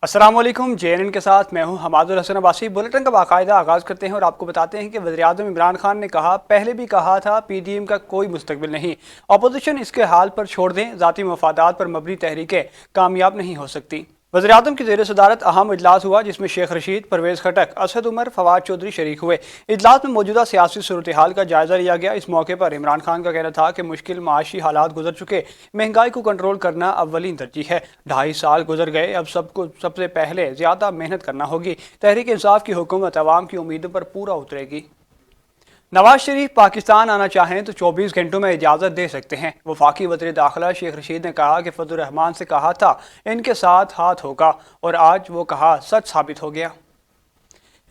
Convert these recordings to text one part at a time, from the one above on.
अस्सलाम वालेकुम। JNN के साथ मैं हूं हमादुल हसन अब्बासी। बुलेटिन का बाकायदा आगाज़ करते हैं और आपको बताते हैं कि वज़ीर-ए-आज़म इमरान खान ने कहा, पहले भी कहा था PDM का कोई मुस्तकबिल नहीं, अपोजिशन इसके हाल पर छोड़ दें, ज़ाती मफादात पर मबनी तहरीकें कामयाब नहीं हो सकती। वज़ीर-ए-आज़म की ज़ेर सदारत अहम इजलास हुआ जिसमें शेख रशीद, परवेज़ खटक, असद उमर, फवाद चौधरी शरीक हुए। इजलास में मौजूदा सियासी सूरत हाल का जायज़ा लिया गया। इस मौके पर इमरान खान का कहना था कि मुश्किल माशी हालात गुजर चुके, महंगाई को कंट्रोल करना अव्वलीन तरजीह है। 2.5 साल गुजर गए, अब सबसे पहले ज़्यादा मेहनत करना होगी। तहरीक इंसाफ की हुकूमत अवाम की उम्मीदों पर पूरा उतरेगी। नवाज शरीफ पाकिस्तान आना चाहें तो 24 घंटों में इजाज़त दे सकते हैं। वफाकी वज़ीर दाखिला शेख रशीद ने कहा कि फजल रहमान से कहा था इनके साथ हाथ होगा, और आज वो कहा सच साबित हो गया।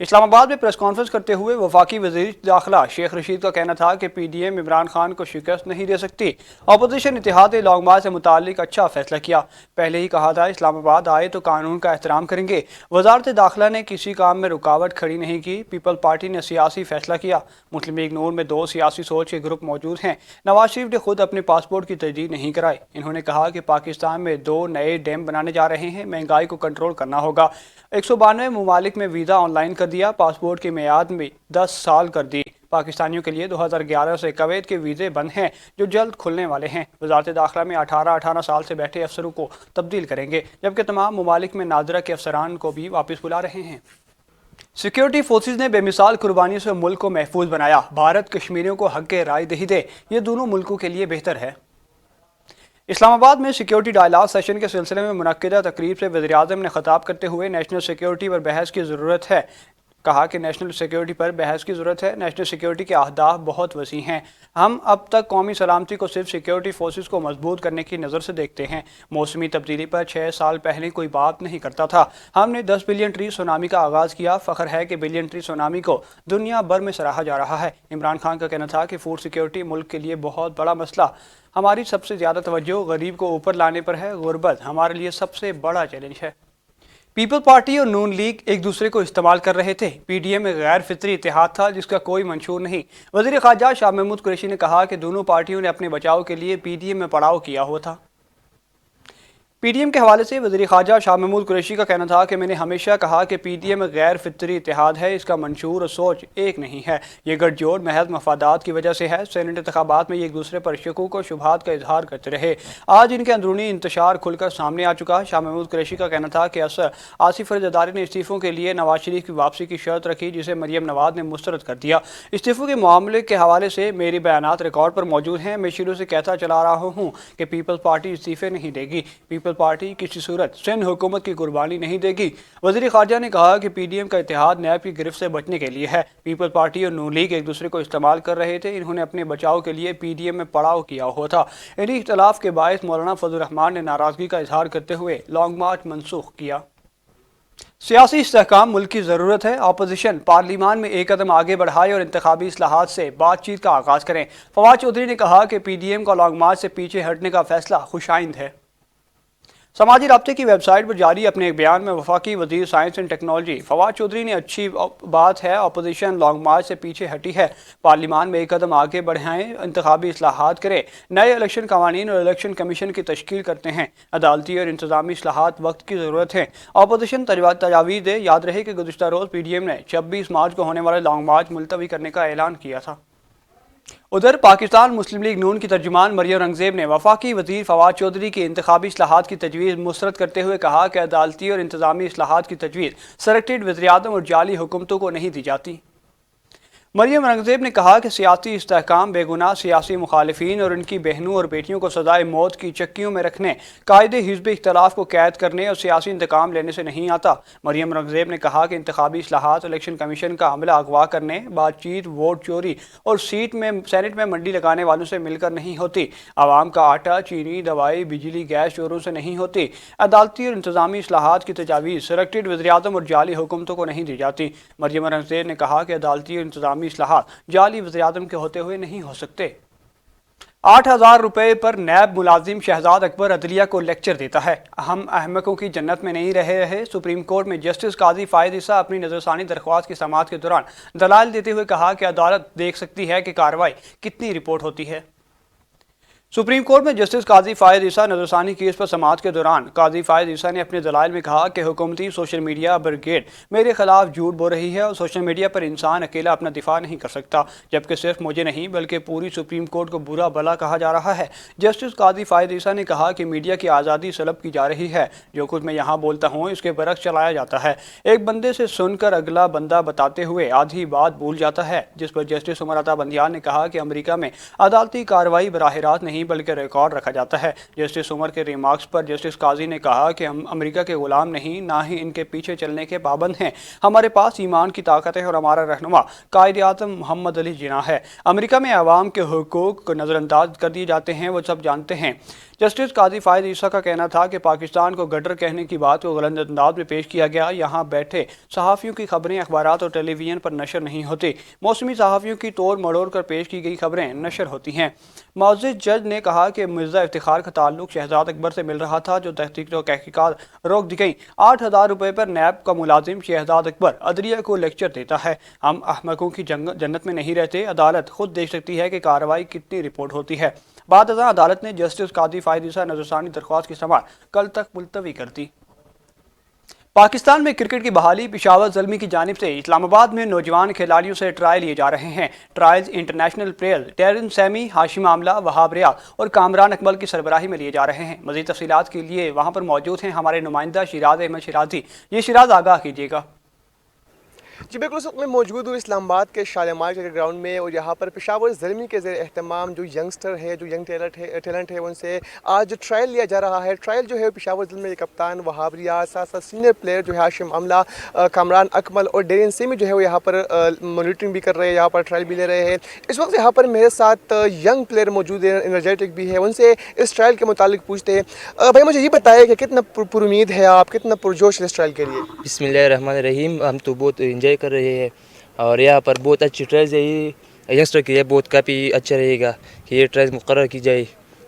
इस्लामाबाद में प्रेस कॉन्फ्रेंस करते हुए वफाकी वज़ीर दाखिला शेख रशीद का कहना था कि PDM इमरान खान को शिकस्त नहीं दे सकती। अपोजिशन इत्तेहाद लॉन्ग मार्च से मुतालिक अच्छा फैसला किया। पहले ही कहा था इस्लामाबाद आए तो कानून का एहतराम करेंगे। वजारत दाखिला ने किसी काम में रुकावट खड़ी नहीं की। पीपल पार्टी ने सियासी फैसला किया। मुस्लिम लीग नून में 2 सियासी सोच के ग्रुप मौजूद हैं। नवाज शरीफ ने खुद अपने पासपोर्ट की तजदीद नहीं कराई। इन्होंने कहा कि पाकिस्तान में 2 नए डैम बनाने जा रहे हैं, महंगाई को कंट्रोल करना होगा। 192 ममालिक में वीज़ा ऑनलाइन कर दिया, पासपोर्ट की मियाद में 10 साल कर दी। पाकिस्तानियों के लिए 2011 से कुवैत के वीज़े बंद हैं जो जल्द खुलने वाले हैं। वजारत दाखिला में 18 साल से बैठे अफसरों को तब्दील करेंगे, जबकि तमाम ममालिक में नादरा के अफसरान को भी वापस बुला रहे हैं। सिक्योरिटी फोर्सेज ने बेमिसाल कुर्बानी से मुल्क को महफूज बनाया। भारत कश्मीरियों को हक राय दही दे, ये दोनों मुल्कों के लिए बेहतर है। इस्लामाबाद में सिक्योरिटी डायलॉग सेशन के सिलसिले में मुनक्किदा तकरीब से वज़ीर-ए-आज़म ने खिताब करते हुए नेशनल सिक्योरिटी पर बहस की ज़रूरत है। कहा कि नेशनल सिक्योरिटी पर बहस की ज़रूरत है। नेशनल सिक्योरिटी के अहदाफ बहुत वसी हैं। हम अब तक कौमी सलामती को सिर्फ सिक्योरिटी फोर्सेस को मजबूत करने की नज़र से देखते हैं। मौसमी तब्दीली पर 6 साल पहले कोई बात नहीं करता था। हमने 10 बिलियन ट्री सुनामी का आगाज़ किया। फ़ख्र है कि बिलियन ट्री सुनामी को दुनिया भर में सराहा जा रहा है। इमरान खान का कहना था कि फूड सिक्योरिटी मुल्क के लिए बहुत बड़ा मसला। हमारी सबसे ज़्यादा तवज्जो गरीब को ऊपर लाने पर है। गुर्बत हमारे लिए सबसे बड़ा चैलेंज है। पीपल पार्टी और नून लीग एक दूसरे को इस्तेमाल कर रहे थे। PDM में गैर फितरी इत्तेहाद था जिसका कोई मंशूर नहीं। वज़ीर ख़ारजा शाह महमूद कुरैशी ने कहा कि दोनों पार्टियों ने अपने बचाव के लिए PDM में पड़ाव किया हुआ था। PDM के हवाले से वज़ीर ख़ारजा शाह महमूद कुरैशी का कहना था कि मैंने हमेशा कहा कि PDM गैर फितरी इत्तेहाद है, इसका मंशूर और सोच एक नहीं है। ये गठजोड़ महज मफादात की वजह से है। सेनेट इंतखाबात में ये एक दूसरे पर शकूक और शुबहात का इजहार करते रहे। आज इनके अंदरूनी इंतशार खुलकर सामने आ चुका है। शाह महमूद कुरैशी का कहना था कि आसिफ जरदारी ने इस्तीफ़ों के लिए नवाज शरीफ की वापसी की शर्त रखी, जिसे मरियम नवाज ने मुस्तरद कर दिया। इस्तीफ़ों के मामले के हवाले से मेरे बयानात रिकॉर्ड पर मौजूद हैं। मैं शुरू से कहता चला रहा हूँ कि पीपल्स पार्टी इस्तीफ़े नहीं देगी। पीपल पार्टी किसी सूरत सिंध हुकूमत की कुर्बानी नहीं देगी। वज़ीर ख़ारजा ने कहा कि PDM का इत्तेहाद नैब की गिरफ्त से बचने के लिए है। पीपल पार्टी और नून लीग एक दूसरे को इस्तेमाल कर रहे थे। इन्होंने अपने बचाव के लिए PDM में पड़ाव किया हुआ था। इन्हीं इख्तलाफ के बायस मौलाना फजल रहमान ने नाराज़गी का इजहार करते हुए लॉन्ग मार्च मनसूख किया। सियासी इस्तेहकाम मुल्क की ज़रूरत है। अपोजिशन पार्लिमान में एक कदम आगे बढ़ाए और इंतखाबी इस्लाहात से बातचीत का आगाज़ करें। फवाद चौधरी ने कहा कि PDM का लॉन्ग मार्च से पीछे हटने का फैसला खुशाइंद है। समाजी राब्ते की वेबसाइट पर जारी अपने एक बयान में वफाकी वज़ीर science and technology Fawad Chaudhry ने अच्छी बात है अपोजिशन लॉन्ग मार्च से पीछे हटी है। पार्लिमान में एक कदम आगे बढ़ाएं, इंतखाबी इस्लाहात करें, नए इलेक्शन कवानीन और इलेक्शन कमीशन की तश्कील करते हैं। अदालती और इंतजामी इस्लाहात वक्त की ज़रूरत है। अपोजिशन तजावीज़ दे। याद रहे कि गुज़िश्ता रोज़ PDM ने 26 मार्च को होने वाले लॉन्ग मार्च मुलतवी करने का ऐलान किया था। उधर पाकिस्तान मुस्लिम लीग नून की तर्जुमान मरियम रंगज़ेब ने वफाकी वज़ीर फवाद चौधरी की इंतखाबी इस्लाहात की तजवीज़ मुस्तरद करते हुए कहा कि अदालती और इंतजामी इस्लाहात की तजवीज़ सेलेक्टेड वज़ीर-ए-आज़म और जाली हुकूमतों को नहीं दी जाती। मरियम रंगज़ेब ने कहा कि सियासी इस्तेहकाम बेगुनाह सियासी मुखालिफिन और उनकी बहनों और बेटियों को सजाए मौत की चक्कियों में रखने, कायदे हिज़्ब इख्तलाफ को कैद करने और सियासी इंतकाम लेने से नहीं आता। मरियम रंगज़ेब ने कहा कि इंतखाबी इस्लाहात, इलेक्शन कमीशन का अमला अगवा करने, बातचीत, वोट चोरी और सेनेट में मंडी लगाने वालों से मिलकर नहीं होती। आवाम का आटा, चीनी, दवाई, बिजली, गैस चोरों से नहीं होती। अदालती और इंतजामी इस्लाहात की तजावीज़ सेलेक्टेड वज़ीर-ए-आज़म और जाली हुकूमतों को नहीं दी जाती। मरियम रंगज़ेब ने कहा कि अदालती और इंतजामी इस्लाहात जाली वज़ीर-ए-आज़म के होते हुए नहीं हो सकते। 8,000 रुपए पर नैब मुलाजिम शहजाद अकबर अदलिया को लेक्चर देता है। हम अहमकों की जन्नत में नहीं रहे। सुप्रीम कोर्ट में जस्टिस काजी फायद ईसा अपनी नजरसानी दरख्वास्त की समाअत के दौरान दलाल देते हुए कहा कि अदालत देख सकती है कि कार्रवाई कितनी रिपोर्ट होती है। सुप्रीम कोर्ट में जस्टिस काजी फायद ईसा नजरसानी केस पर समाअत के दौरान काजी फायद ईसा ने अपने दलाइल में कहा कि हुकूमती सोशल मीडिया ब्रिगेड मेरे खिलाफ झूठ बोल रही है और सोशल मीडिया पर इंसान अकेला अपना दिफा नहीं कर सकता, जबकि सिर्फ मुझे नहीं बल्कि पूरी सुप्रीम कोर्ट को बुरा भला कहा जा रहा है। जस्टिस काजी फायद ईसा ने कहा कि मीडिया की आज़ादी सलब की जा रही है, जो कुछ मैं यहाँ बोलता हूँ इसके बरक्स चलाया जाता है। एक बंदे से सुनकर अगला बंदा बताते हुए आधी बात भूल जाता है, जिस पर जस्टिस उमर अता बंदियान ने कहा कि अमेरिका में अदालती कार्रवाई बराह रास्त नहीं बल्कि रिकॉर्ड रखा जाता है। जस्टिस उमर के रिमार्क्स पर जस्टिस काजी ने कहा कि हम अमेरिका के गुलाम नहीं, ना ही इनके पीछे चलने के पाबंद हैं। हमारे पास ईमान की ताकत है और हमारा रहनुमा कायद आज़म मोहम्मद अली जिन्ना है। अमेरिका में आवाम के हुकूक नज़रअंदाज कर दिए जाते हैं, वो सब जानते हैं। जस्टिस काजी फायद ईसा का कहना था कि पाकिस्तान को गटर कहने की बात को गलत अंदाज में पेश किया गया। यहाँ बैठे सहाफ़ियों की खबरें अखबारात और टेलीविज़न पर नशर नहीं होती, मौसमी सहाफ़ियों की तोड़ मड़ोड़ कर पेश की गई खबरें नशर होती हैं। मुअज़्ज़िज़ जज ने कहा कि मिर्ज़ा इफ्तिखार का ताल्लुक शहजाद अकबर से मिल रहा था, जो तहकीकात रोक दी गई। 8,000 रुपये पर नैब का मुलाजिम शहजाद अकबर अदलिया को लेक्चर देता है। हम अहमकों की जन्नत में नहीं रहते, अदालत खुद देख सकती है कि कार्रवाई कितनी रिपोर्ट होती है। बाद अदालत ने जस्टिस काजी फायद ईसा नजरसानी दरख्वास्त की समाअत कल तक मुलतवी कर दी। पाकिस्तान में क्रिकेट की बहाली पेशावर ज़ल्मी की जानिब से इस्लामाबाद में नौजवान खिलाड़ियों से ट्रायल लिए जा रहे हैं। Trials international players टेरिन Sami, Hashim Amla, Wahab Riaz और कामरान अकमल की सरबराही में लिए जा रहे हैं। मज़ीद तफसीलात के लिए वहाँ पर मौजूद हैं हमारे नुमाइंदा शिराज अहमद शिराजी। ये शिराज आगाह कीजिएगा। जी बिल्कुल, इस वक्त मैं मौजूद हूँ इस्लामाबाद के शालीमार क्रिकेट ग्राउंड में, और यहाँ पर पेशावर ज़ल्मी के ज़ेर एहतमाम जो यंगस्टर है, जो यंग टैलेंट है, उनसे आज ट्रायल लिया जा रहा है। ट्रायल जो है पेशावर ज़ल्मी के कप्तान वहाब रियाज, साथ साथ सीनियर प्लेयर जो है हाशिम आमला, कामरान अकमल और टेरिन सैमी जो है वो यहाँ पर मॉनिटरिंग भी कर रहे हैं, यहाँ पर ट्रायल भी ले रहे हैं। इस वक्त यहाँ पर मेरे साथ यंग प्लेयर मौजूद है, एनर्जेटिक भी है, उनसे इस ट्रायल के मुतालिक पूछते हैं। भाई मुझे ये बताया कि कितना पुरुमीद है आप, कितना पुरजोश है इस ट्रायल के लिए? बिस्मिल्लाहिर्रहमानिर्रहीम। हम तो बहुत एंजॉय कर रहे हैं और यहाँ पर बहुत अच्छी ट्रायल्स है। ये यंगस्टर के लिए बहुत काफ़ी अच्छा रहेगा कि ये ट्रायल्स मुकर्रर की जाए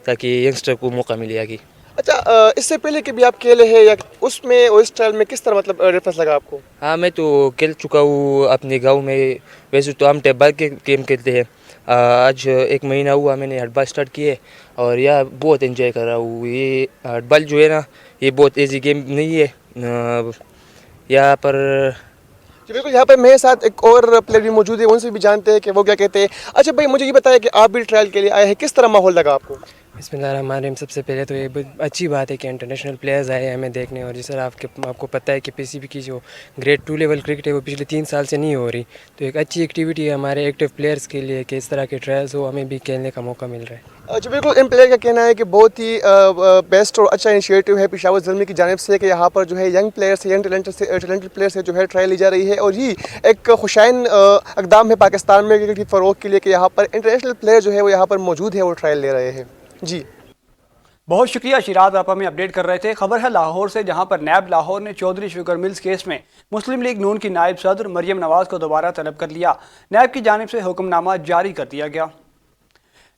ताकि यंगस्टर को मौका मिले आगे। अच्छा, इससे पहले कि भी आप खेले हैं या उसमें और इस ट्रायल में किस तरह मतलब रेफरेंस लगा आपको? हाँ, मैं तो खेल चुका हूँ अपने गांव में। वैसे तो हम टेबल के गेम खेलते हैं। आज 1 महीना हुआ मैंने हटबॉल स्टार्ट किए और यह बहुत एंजॉय कर रहा हूँ। ये हटबॉल जो है ना, ये बहुत ईजी गेम नहीं है। यहाँ पर जी बिल्कुल, यहाँ पर मेरे साथ एक और प्लेयर भी मौजूद है, उनसे भी जानते हैं कि वो क्या कहते हैं। अच्छा भाई, मुझे ये बताया कि आप भी ट्रायल के लिए आए हैं, किस तरह माहौल लगा आपको? बिस्मिल्लाहिर्रहमानिर्रहीम। सबसे पहले तो ये बहुत अच्छी बात है कि इंटरनेशनल प्लेयर्स आए हैं हमें देखने। और जिस तरह आपको पता है कि पीसीबी की जो ग्रेड 2 लेवल क्रिकेट है वो पिछले 3 साल से नहीं हो रही, तो एक अच्छी एक्टिविटी है हमारे एक्टिव प्लेयर्स के लिए कि इस तरह के ट्रायल्स हो, हमें भी खेलने का मौका मिल रहा है। जी बिल्कुल, इन प्लेयर का कहना है कि बहुत ही बेस्ट और अच्छा इनिशिएटिव है पेशावर ज़ल्मी की जानिब से कि यहाँ पर जो है young players young talented players से जो है ट्रायल ली जा रही है, और ये एक खुशाइन इक़दाम है पाकिस्तान में क्रिकेट की फ़रोग़ के लिए कि यहाँ पर इंटरनेशनल प्लेयर जो है वो यहाँ पर मौजूद है, वो ट्रायल ले रहे हैं। जी बहुत शुक्रिया शिराज, आप हमें अपडेट कर रहे थे। खबर है लाहौर से, जहां पर नैब लाहौर ने चौधरी शुगर मिल्स केस में मुस्लिम लीग नून की नायब सदर मरियम नवाज को दोबारा तलब कर लिया। नैब की जानिब से हुक्मनामा जारी कर दिया गया।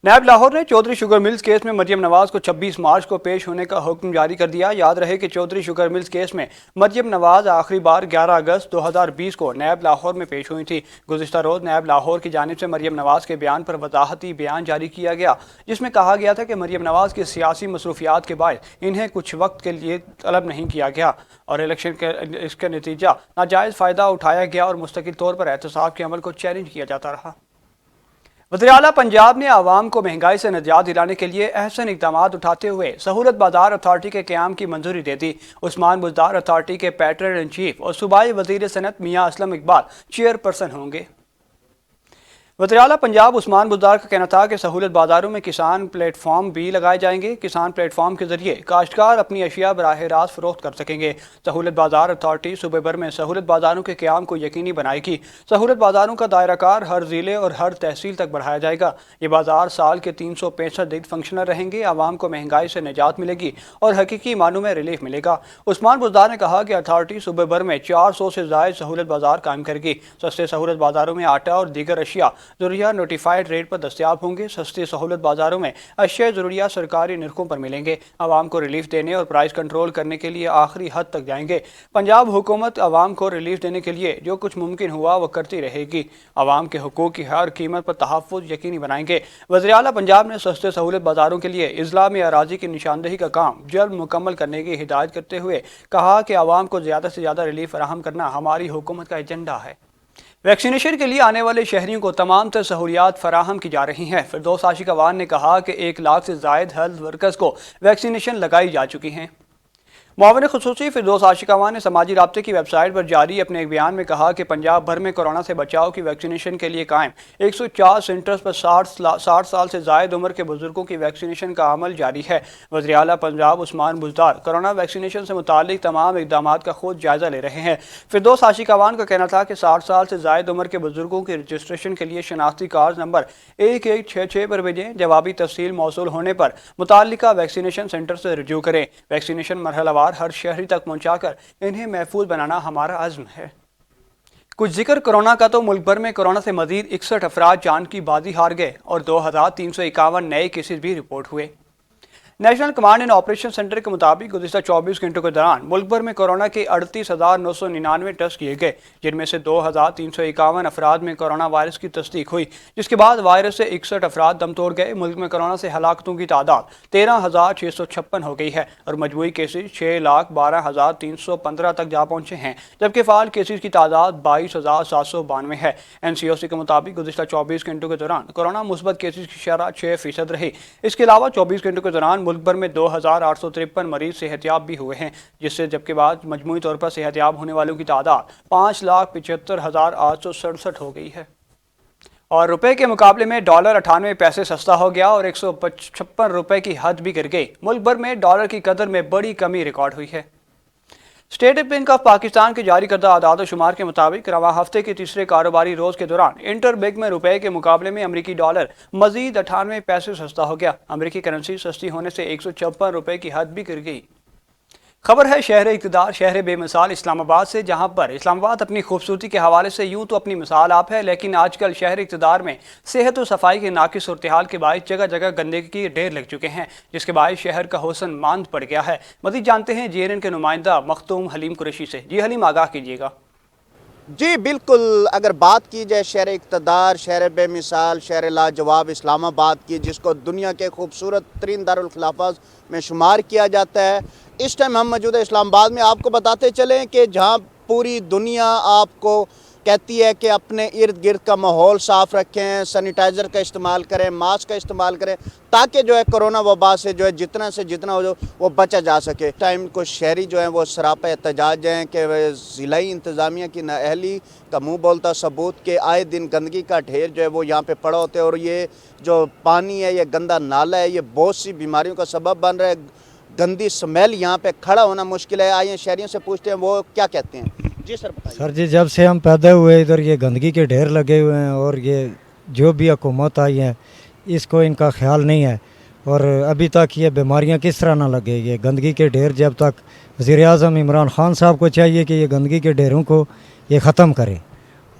नैब लाहौर ने चौधरी शुगर मिल्स केस में मरियम नवाज को 26 मार्च को पेश होने का हुक्म जारी कर दिया। याद रहे कि चौधरी शुगर मिल्स केस में मरियम नवाज आखिरी बार 11 अगस्त 2020 को नैब लाहौर में पेश हुई थी। गुज़िश्ता रोज़ नैब लाहौर की जानिब से मरियम नवाज के बयान पर वजाहती बयान जारी किया गया, जिसमें कहा गया था कि मरियम नवाज की सियासी मसरूफियात के बाद इन्हें कुछ वक्त के लिए तलब नहीं किया गया और इलेक्शन के इसका नतीजा नाजायज़ फ़ायदा उठाया गया और मुस्तकिल तौर पर एहतसाब के अमल को चैलेंज किया जाता रहा। वज़ीर आला पंजाब ने आवाम को महंगाई से निजात दिलाने के लिए अहसन इक़दाम उठाते हुए सहूलत बाजार अथॉरिटी के क़याम की मंजूरी दे दी। उस्मान बुज़दार अथॉरिटी के पैटर्न इन चीफ और सूबाई वज़ीर सनत मियाँ असलम इकबाल चेयरपर्सन होंगे। वज़ीर आला पंजाब उस्मान बुज़दार का कहना था कि सहूलत बाज़ारों में किसान प्लेटफॉर्म भी लगाए जाएंगे। किसान प्लेटफॉर्म के जरिए काश्तकार अपनी अशिया बराह रास्त फ़रोख्त कर सकेंगे। सहूलत बाज़ार अथॉरिटी सूबे भर में सहूलत बाज़ारों के क़याम को यकीनी बनाएगी। सहूलत बाज़ारों का दायरा कार हर ज़िले और हर तहसील तक बढ़ाया जाएगा। ये बाज़ार साल के 365 दिन फंक्शनल रहेंगे। आवाम को महंगाई से निजात मिलेगी और हकीकी मानों में रिलीफ मिलेगा। उस्मान बुज़दार ने कहा कि अथॉरिटी सूबे भर में 400 से ज़ायद सहूलत बाज़ार कायम करेगी। सस्ते सहूलत बाज़ारों में आटा और दीगर अशिया ज़रूरियात नोटिफाइड रेट पर दस्तियाब होंगे। सस्ती सहूलत बाज़ारों में अशिया ज़रूरियात सरकारी निर्खों पर मिलेंगे। आवाम को रिलीफ देने और प्राइस कंट्रोल करने के लिए आखिरी हद तक जाएंगे। पंजाब हुकूमत आवाम को रिलीफ देने के लिए जो कुछ मुमकिन हुआ वो करती रहेगी। आवाम के हुकूक की हर कीमत पर तहफ़्फ़ुज़ यकीनी बनाएंगे। वज़ीर आला पंजाब ने सस्ते सहूलत बाज़ारों के लिए इज़्ला में अराज़ी की निशानदही का काम जल्द मुकम्मल करने की हिदायत करते हुए कहा कि आवाम को ज़्यादा से ज़्यादा रिलीफ फराहम करना हमारी हुकूमत का एजेंडा है। वैक्सीनेशन के लिए आने वाले शहरियों को तमाम तर सहूलियात फराहम की जा रही हैं। फिरदौस आशिक अवान ने कहा कि 1 लाख से ज़ायद हेल्थ वर्कर्स को वैक्सीनेशन लगाई जा चुकी हैं। मुआविन खुसूसी फिरदौस आशिक अवान ने समाजी राब्ते की वेबसाइट पर जारी अपने एक बयान में कहा कि पंजाब भर में कोरोना से बचाव की वैक्सीनेशन के लिए कायम 104 सेंटर्स पर 60 साल से ज़ायद उम्र के बुजुर्गों की वैक्सीनेशन का अमल जारी है। वज़ीर आला पंजाब उस्मान बुज़दार कोरोना वैक्सीनेशन से मुताल्लिक तमाम इक़दाम का खुद जायज़ा ले रहे हैं। फिरदौस आशिक अवान का कहना था कि 60 साल से ज़ायद उम्र के बुजुर्गों की रजिस्ट्रेशन के लिए शनाख्ती कार्ड नंबर 1166 पर भेजें। जवाबी तफसील मौसूल होने पर मुताल्लिका वैक्सीनेशन सेंटर से रजू करें। वैक्सीनेशन मरहलावार हर शहरी तक पहुंचाकर इन्हें महफूज बनाना हमारा अज़्म है। कुछ जिक्र कोरोना का तो मुल्क भर में कोरोना से मजीद 61 अफराद जान की बाजी हार गए और 2351 नए केसेस भी रिपोर्ट हुए। National command and operation centre के मुताबिक गुज़िश्ता 24 घंटों के दौरान मुल्क भर में कोरोना के 38,999 टेस्ट किए गए, जिनमें से 2,351 अफराद में कोरोना वायरस की तस्दीक हुई, जिसके बाद वायरस से 61 अफराद दम तोड़ गए। मुल्क में कोरोना से हलाकतों की तादाद 13,656 हो गई है और मजमूई केसेज 6,12,315 तक जा पहुँचे हैं, जबकि फ़ाल केसेज की तादाद 22,792 है। NCOC के मुताबिक गुज़िश्ता 24 घंटों के दौरान कोरोना मुस्बत केसेज की शरह 6% रही। इसके अलावा 24 घंटों के दौरान मुल्क भर में 2,853 मरीज सेहतियाब भी हुए हैं, जिससे जबकि बाद मजमूई तौर पर सेहतियाब होने वालों की तादाद 5,75,867 हो गई है। और रुपए के मुकाबले में डॉलर 98 पैसे सस्ता हो गया और 156 रुपए की हद भी गिर गई। मुल्क भर में डॉलर की कदर में बड़ी कमी रिकॉर्ड हुई है। स्टेट बैंक ऑफ पाकिस्तान के जारी करदा आदाद शुमार के मुताबिक रवा हफ्ते के तीसरे कारोबारी रोज के दौरान इंटर बैंक में रुपए के मुकाबले में अमरीकी डॉलर मजीद 98 पैसे सस्ता हो गया। अमरीकी करेंसी सस्ती होने से 156 रुपए की हद भी गिर गई। खबर है शहर इक़्तिदार, शहर बेमिसाल इस्लामाबाद से, जहां पर इस्लामाबाद अपनी खूबसूरती के हवाले से यूं तो अपनी मिसाल आप है, लेकिन आजकल शहर इक़्तिदार में सेहत और सफाई के नाक़िस सूरत-ए-हाल के बायस जगह जगह गंदगी के ढेर लग चुके हैं, जिसके बायस शहर का हुस्न मांद पड़ गया है। मज़ीद जानते हैं JNN के नुमाइंदा मखतूम हलीम कुरैशी से। जी हलीम, आगाह कीजिएगा। जी बिल्कुल, अगर बात की जाए शहर इक़्तिदार, शहर बेमिसाल, शहर लाजवाब इस्लामाबाद की, जिसको दुनिया के खूबसूरत तरीन दारुल खिलाफत में शुमार किया जाता है, इस टाइम हम मौजूद है इस्लामाबाद में। आपको बताते चलें कि जहां पूरी दुनिया आपको कहती है कि अपने इर्द गिर्द का माहौल साफ़ रखें, सैनिटाइज़र का इस्तेमाल करें, मास्क का इस्तेमाल करें, ताकि जो है कोरोना वबा से जो है जितना से जितना हो वो बचा जा सके। टाइम को शहरी जो है वो सरापा एहतजाज हैं कि ज़िलाई इंतज़ामिया की नाअहली का मुँह बोलता सबूत के आए दिन गंदगी का ढेर जो है वो यहाँ पे पड़ा होते हैं और ये जो पानी है, ये गंदा नाला है, ये बहुत सी बीमारियों का सबब बन रहा है। गंदी स्मेल यहाँ पे खड़ा होना मुश्किल है। आइए शहरियों से पूछते हैं वो क्या कहते हैं। जी सर बताइए। सर जी, जब से हम पैदा हुए इधर ये गंदगी के ढेर लगे हुए हैं और ये जो भी हुकूमत आई है इसको इनका ख्याल नहीं है और अभी तक ये बीमारियां किस तरह ना लगे। ये गंदगी के ढेर जब तक वज़ीर आज़म इमरान खान साहब को चाहिए कि ये गंदगी के ढेरों को ये ख़त्म करें।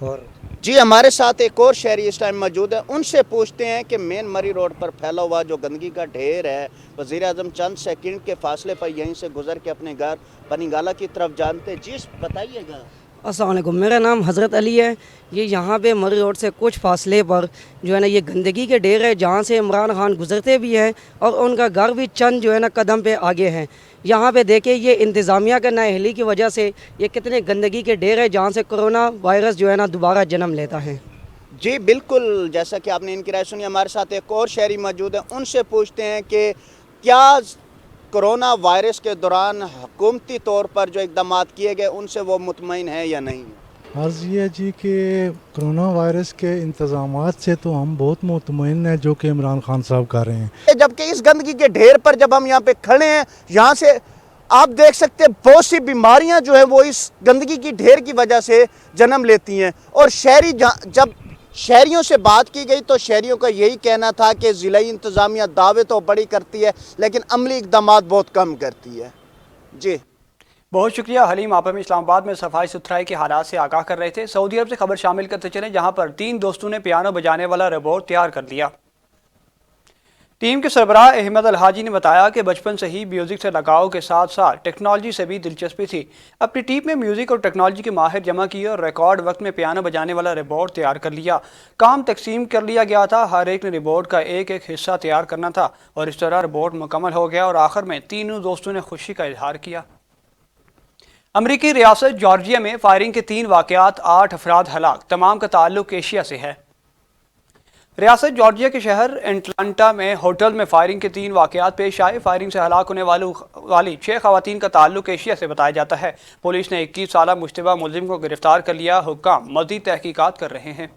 और जी हमारे साथ एक और शहरी इस टाइम मौजूद है, उनसे पूछते हैं कि मेन मरी रोड पर फैला हुआ जो गंदगी का ढेर है, वज़ीर आज़म चंद सेकंड के फासले पर यहीं से गुजर के अपने घर बनीगाला की तरफ जानते। जी बताइएगा। अस्सलाम वालेकुम, मेरा नाम हज़रत अली है। ये यहाँ पे मरी रोड से कुछ फासले पर जो है ना ये गंदगी के ढेर है, जहाँ से इमरान खान गुजरते भी हैं और उनका घर भी चंद जो है ना कदम पे आगे हैं। यहाँ पे देखें ये इंतज़ामिया का नाअहली की वजह से ये कितने गंदगी के ढेर है, जहाँ से कोरोना वायरस जो है ना दोबारा जन्म लेता है। जी बिल्कुल, जैसा कि आपने इनकी राय सुनी, हमारे साथ एक और शहरी मौजूद है, उनसे पूछते हैं कि क्या कोरोना वायरस के दौरान हुकूमती तौर पर जो इक़दाम किए गए उनसे वो मुतमईन है या नहीं। अर्ज़ ये जी कि कोरोना वायरस के इंतज़ामात से तो हम बहुत मुतमईन हैं जो कि इमरान खान साहब कर रहे हैं। जबकि इस गंदगी के ढेर पर जब हम यहाँ पे खड़े हैं, यहाँ से आप देख सकते हैं बहुत सी बीमारियाँ जो है वो इस गंदगी की ढेर की वजह से जन्म लेती हैं। और शहरी जब शहरियों से बात की गई तो शहरियों का यही कहना था कि ज़िलाई इंतज़ामिया दावे तो बड़ी करती है लेकिन अमली इक़दाम बहुत कम करती है। जी बहुत शुक्रिया हलीम, आप हमें इस्लामाबाद में सफाई सुथराई के हालात से आगाह कर रहे थे। सऊदी अरब से खबर शामिल करते चले, जहां पर 3 दोस्तों ने पियानो बजाने वाला रोबोट तैयार कर लिया। टीम के सरबराह अहमद अल हाजी ने बताया कि बचपन से ही म्यूज़िक से लगाव के साथ साथ टेक्नोलॉजी से भी दिलचस्पी थी। अपनी टीम में म्यूज़िक और टेक्नोलॉजी के माहिर जमा किए और रिकॉर्ड वक्त में पियानो बजाने वाला रोबोट तैयार कर लिया। काम तकसीम कर लिया गया था, हर एक ने रोबोट का एक एक हिस्सा तैयार करना था और इस तरह रोबोट मुकम्मल हो गया और आखिर में तीनों दोस्तों ने खुशी का इजहार किया। अमरीकी रियासत जॉर्जिया में फायरिंग के 3 वाक़यात, 8 अफराद हलाक, तमाम का ताल्लुक एशिया से है। रियासत जॉर्जिया के शहर एटलांटा में होटल में फायरिंग के 3 वाक़यात पेश आए। फायरिंग से हलाक होने वाली 6 खवातीन का ताल्लुक एशिया से बताया जाता है। पुलिस ने 21 साला मुश्तबा मुलजिम को गिरफ्तार कर लिया। हुक्काम मज़ीद तहकीकात कर रहे हैं।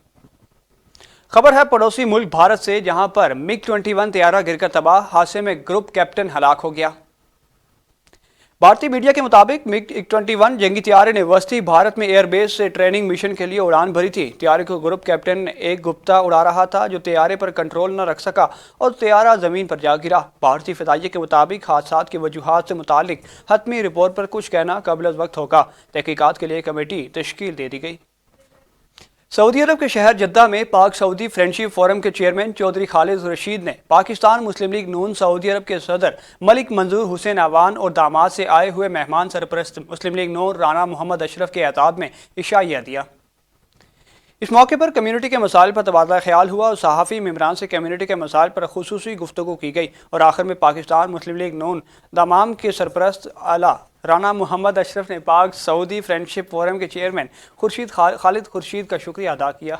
खबर है पड़ोसी मुल्क भारत से, जहां पर MiG-21 तैयारा गिरकर तबाह, हादसे में ग्रुप कैप्टन हलाक हो गया। भारतीय मीडिया के मुताबिक MiG-21 जंगी तैयारे ने वस्ती भारत में एयरबेस से ट्रेनिंग मिशन के लिए उड़ान भरी थी। तैयारे को ग्रुप कैप्टन एक गुप्ता उड़ा रहा था, जो तैयारे पर कंट्रोल न रख सका और तैयारा जमीन पर जा गिरा। भारतीय फ़िज़ाइया के मुताबिक हादसात की वजूहात से मुतालिक हतमी रिपोर्ट पर कुछ कहना कबल अज़ वक्त होगा। तहकीकात के लिए कमेटी तश्कील दे दी गई। सऊदी अरब के शहर जद्दा में पाक सऊदी फ्रेंडशिप फोरम के चेयरमैन चौधरी खालिद रशीद ने पाकिस्तान मुस्लिम लीग नून सऊदी अरब के सदर मलिक मंजूर हुसैन अवान और दामाद से आए हुए मेहमान सरपरस्त मुस्लिम लीग नून राना मोहम्मद अशरफ के एताद में इशाइया दिया। इस मौके पर कम्यूनिटी के मसाइल पर तबादला ख्याल हुआ और सहाफ़ी मेम्बरान से कम्यूनिटी के मसाइल पर खुसूसी गुफ्तगू की गई और आखिर में पाकिस्तान मुस्लिम लीग नून दामाम के सरपरस्त आला राना मोहम्मद अशरफ ने पाक सऊदी फ्रेंडशिप फोरम के चेयरमैन खालिद खुर्शीद का शुक्रिया अदा किया।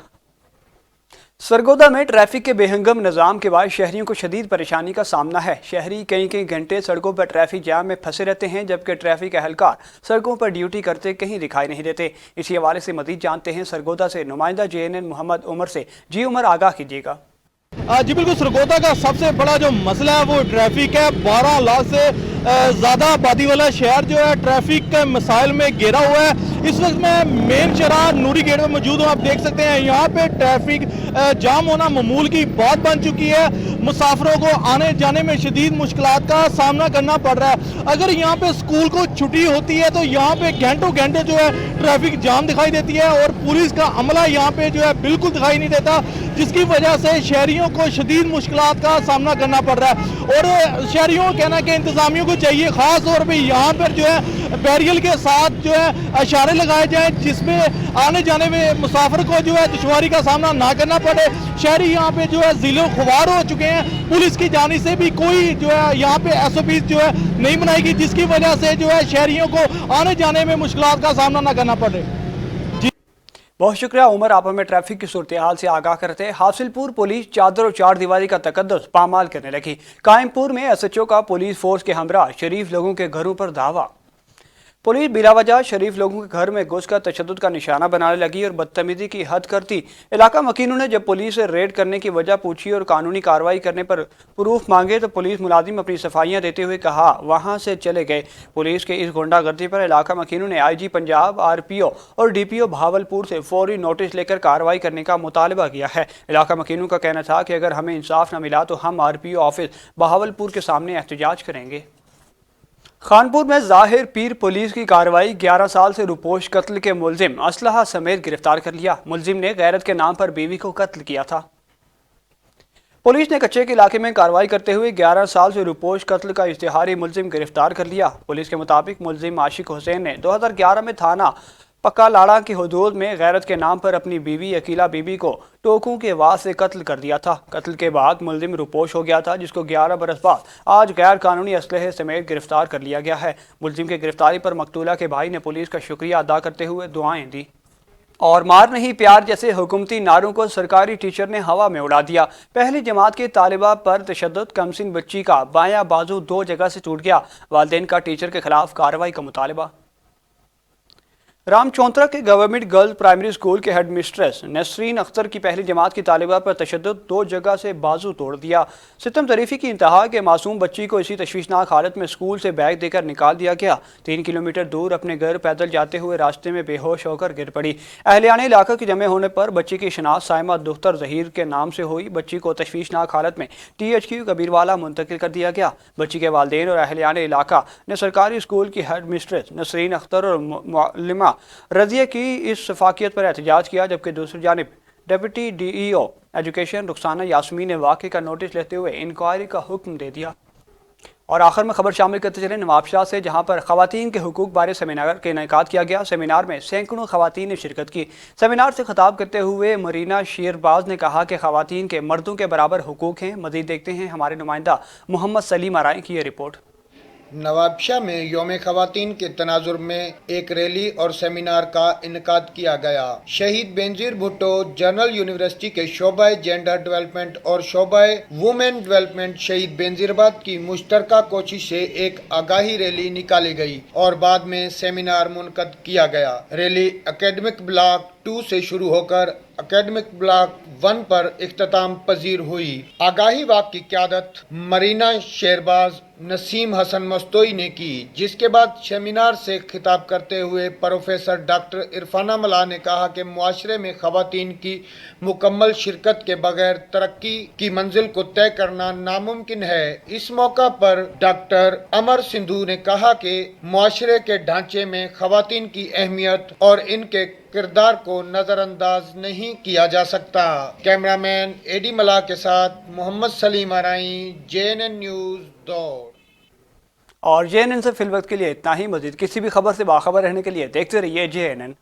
सरगोदा में ट्रैफिक के बेहंगम निज़ाम के बाद शहरियों को शदीद परेशानी का सामना है। शहरी कई घंटे सड़कों पर ट्रैफिक जाम में फंसे रहते हैं, जबकि ट्रैफिक अहलकार सड़कों पर ड्यूटी करते कहीं दिखाई नहीं देते। इसी हवाले से मज़ीद जानते हैं सरगोदा से नुमाइंदा JNN मोहम्मद उमर से। जी उमर, आगाह कीजिएगा। जी बिल्कुल, सरगोदा का सबसे बड़ा जो मसला है वो ट्रैफिक है। 12 लाख से ज़्यादा आबादी वाला शहर जो है ट्रैफिक के मसाइल में घिरा हुआ है। इस वक्त मैं मेन शहर नूरी गेट में मौजूद हूँ। आप देख सकते हैं यहाँ पे ट्रैफिक जाम होना मामूल की बात बन चुकी है। मुसाफिरों को आने जाने में शदीद मुश्किलात का सामना करना पड़ रहा है। अगर यहाँ पे स्कूल को छुट्टी होती है तो यहाँ पे घंटों घंटे जो है ट्रैफिक जाम दिखाई देती है और पुलिस का अमला यहाँ पे जो है बिल्कुल दिखाई नहीं देता, जिसकी वजह से शहरियों को शदीद मुश्किलात का सामना करना पड़ रहा है। और शहरियों को कहना कि इंतजामियों को चाहिए खास तौर पे यहाँ पर जो है बैरियल के साथ जो है इशारे लगाए जाएं, जिसमें आने जाने में मुसाफिर को जो है दुश्वारी का सामना ना करना पड़े। शहरी यहाँ पे जो है जिलो खुवार हो चुके हैं। पुलिस की जानिब से भी कोई जो है यहाँ पे SOP जो है नहीं बनाएगी, जिसकी वजह से जो है शहरियों को आने जाने में मुश्किलात का सामना ना करना पड़े। बहुत शुक्रिया उमर, आप हमें ट्रैफिक की सूरत हाल से आगाह करते हैं। हासिलपुर पुलिस चादर और चार दीवारी का तकद्दुस पामाल करने लगी। कायमपुर में SHO का पुलिस फोर्स के हमरा शरीफ लोगों के घरों पर धावा। पुलिस बिलावजह शरीफ लोगों के घर में घुसकर तशद्दुद का निशाना बनाने लगी और बदतमीजी की हद करती। इलाका मकीनों ने जब पुलिस से रेड करने की वजह पूछी और कानूनी कार्रवाई करने पर प्रूफ मांगे तो पुलिस मुलाजिम अपनी सफाइयां देते हुए कहा वहां से चले गए। पुलिस के इस गुंडागर्दी पर इलाका मकीनों ने IG पंजाब, RPO और DPO भावलपुर से फौरी नोटिस लेकर कार्रवाई करने का मुतालबा किया है। इलाका मकीनों का कहना था कि अगर हमें इंसाफ न मिला तो हम RPO ऑफिस भावलपुर के सामने एहतजाज करेंगे। खानपुर में ज़ाहिर पीर पुलिस की कार्रवाई। 11 साल से रुपोश कत्ल के मुलजिम असलहा समेत गिरफ्तार कर लिया। मुलजिम ने गैरत के नाम पर बीवी को कत्ल किया था। पुलिस ने कच्चे के इलाके में कार्रवाई करते हुए 11 साल से रुपोश कत्ल का इश्तिहारी मुलजिम गिरफ्तार कर लिया। पुलिस के मुताबिक मुलजिम आशिक हुसैन ने 2011 में थाना पक्का लाड़ा की हदूद में गैरत के नाम पर अपनी बीवी अकीला बीबी को टोकों के वार से कत्ल कर दिया था। कत्ल के बाद मुलजिम रुपोश हो गया था, जिसको 11 बरस बाद आज गैर कानूनी असलहे समेत गिरफ्तार कर लिया गया है। मुलजिम की गिरफ्तारी पर मकतूला के भाई ने पुलिस का शुक्रिया अदा करते हुए दुआएं दी। और मार नहीं प्यार जैसे हुकूमती नारों को सरकारी टीचर ने हवा में उड़ा दिया। पहली जमात के तालिबा पर तशद्दुद, कमसिन बच्ची का बायां बाजू 2 जगह से टूट गया। वालिदैन का टीचर के खिलाफ कार्रवाई का मुतालबा। राम चौंतरा के गवर्नमेंट गर्ल्स प्राइमरी स्कूल के हेड मिस्ट्रेस नसरीन अख्तर की पहली जमात की तालिबा पर तशद्दुद, 2 जगह से बाजू तोड़ दिया। सितम तरीफी की इंतहा के मासूम बच्ची को इसी तशवीशनाक हालत में स्कूल से बैग देकर निकाल दिया गया। 3 किलोमीटर दूर अपने घर पैदल जाते हुए रास्ते में बेहोश होकर गिर पड़ी। अहलियान इलाका के जमे होने पर बच्ची की शनाख्त साइमा दुख्तर जहीर के नाम से हुई। बच्ची को तशवीशनाक हालत में THQ कबीरवाला मुंतकिल कर दिया गया। बच्ची के वालिदैन और अहलियान इलाका ने सरकारी स्कूल की हेड मिस्ट्रेस नसरीन अख्तर और मुअल्लिमा रज़िया की इस शफाकियत पर एहतजाज किया, जबकि दूसरी जानिब deputy DEO education Rukhsana Yasmin ने वाक़े का नोटिस लेते हुए इंक्वायरी का हुक्म दे दिया। और आखिर में खबर शामिल करते चले नवाबशाह से, जहां पर खवातीन के हुकूक बारे सेमिनार का इनेकाद किया गया। सेमिनार में सैकड़ों खवातीन ने शिरकत की। सेमिनार से खिताब करते हुए मरीना शेरबाज ने कहा कि खवातीन के मर्दों के बराबर हुकूक हैं। मज़ीद देखते हैं हमारे नुमाइंदा मोहम्मद सलीम आराई की ये रिपोर्ट। नवाबशाह में यौम खवातीन के तनाजुर में एक रैली और सेमिनार का इनकाद किया गया। शहीद बेनज़ीर भुट्टो जनरल यूनिवर्सिटी के शोबाए जेंडर डेवलपमेंट और शोबाए वुमेन डेवलपमेंट शहीद बेनज़ीराबाद की मुश्तरका कोशिश से एक आगाही रैली निकाली गई और बाद में सेमिनार मुनक़द किया गया। रैली एकेडमिक ब्लॉक 2 से शुरू होकर एकेडमिक ब्लॉक 1 पर इख्तिताम पजीर हुई। आगाही वाक़ की क़यादत मरीना शेरबाज नसीम हसन मस्तोई ने की, जिसके बाद सेमिनार से खिताब करते हुए प्रोफेसर डॉक्टर इरफाना मला ने कहा कि मुआशरे में खवातीन की मुकम्मल शिरकत के बगैर तरक्की की मंजिल को तय करना नामुमकिन है। इस मौका पर डॉक्टर अमर सिंधु ने कहा कि मुआशरे के ढांचे में खवातीन की अहमियत और इनके किरदार को नजरअंदाज नहीं किया जा सकता। कैमरामैन एडी मला के साथ मोहम्मद सलीम आराई, JNN न्यूज़ दौड़। और JNN से फिल वक्त के लिए इतना ही। मजीद किसी भी खबर से बाखबर रहने के लिए देखते रहिए JNN।